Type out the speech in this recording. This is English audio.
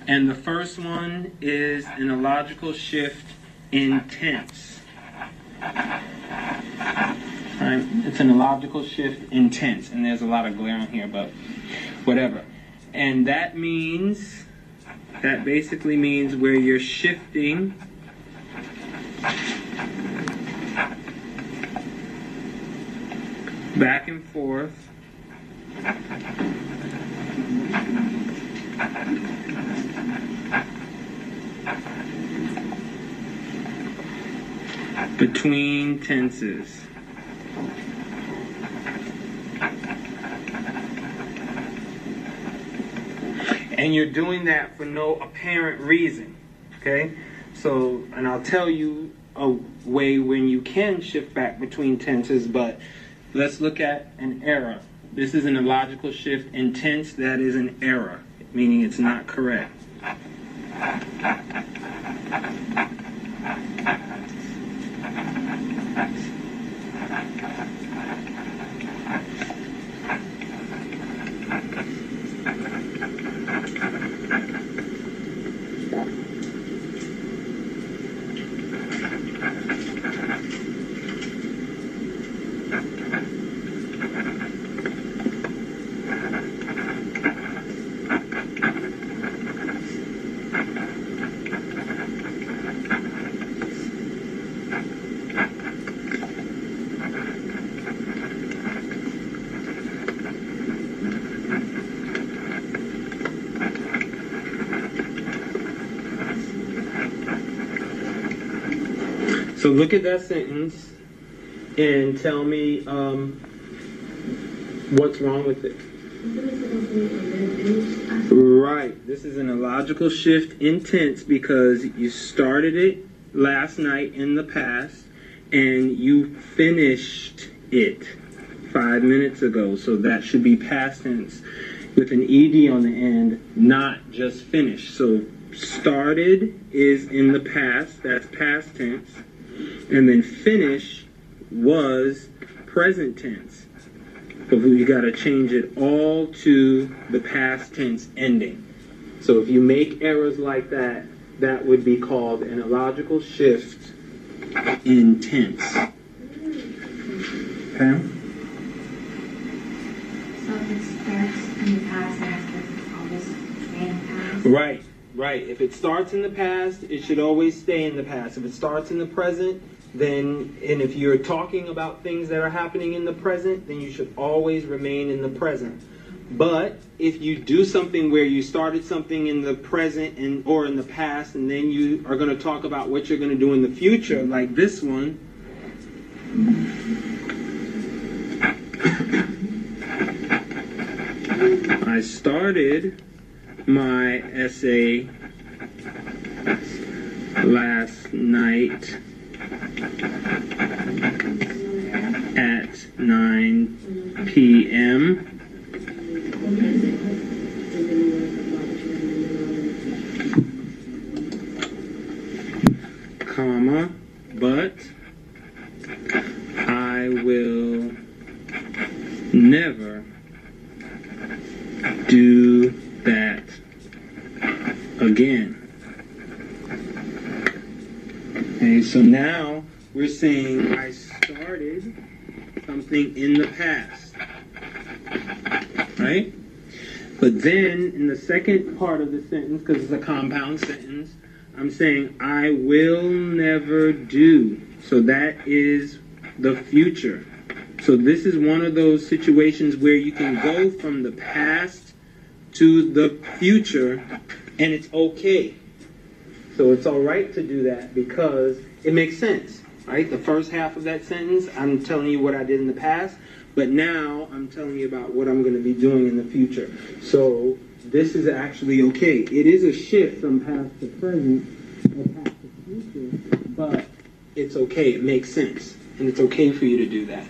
And the first one is an illogical shift in tense. Right? It's an illogical shift in tense, and there's a lot of glare on here, but whatever. And that basically means where you're shifting back and forth between tenses. And you're doing that for no apparent reason, okay? So, and I'll tell you a way when you can shift back between tenses, but let's look at an error. This is an illogical shift in tense. That is an error, meaning it's not correct. So look at that sentence and tell me what's wrong with it. Right. This is an illogical shift in tense because you started it last night in the past and you finished it 5 minutes ago. So that should be past tense with an ed on the end, not just finished. So started is in the past. That's past tense. And then finish was present tense. But we got to change it all to the past tense ending. So if you make errors like that, that would be called an illogical shift in tense. Okay? So if it starts in the past, it has to always stay in the past? Right. Right. If it starts in the past, it should always stay in the past. If it starts in the present, then, and if you're talking about things that are happening in the present, then you should always remain in the present. But if you do something where you started something in the present or in the past, and then you are going to talk about what you're going to do in the future, like this one, I started my essay last night at 9 p.m. comma, but I will never do that again. Okay, so now we're saying I started something in the past, right? But then in the second part of the sentence, because it's a compound sentence, I'm saying I will never do. So that is the future. So this is one of those situations where you can go from the past to the future, and it's okay. So it's all right to do that because it makes sense, right? The first half of that sentence, I'm telling you what I did in the past, but now I'm telling you about what I'm going to be doing in the future. So this is actually okay. It is a shift from past to present or past to future, but it's okay. It makes sense, and it's okay for you to do that.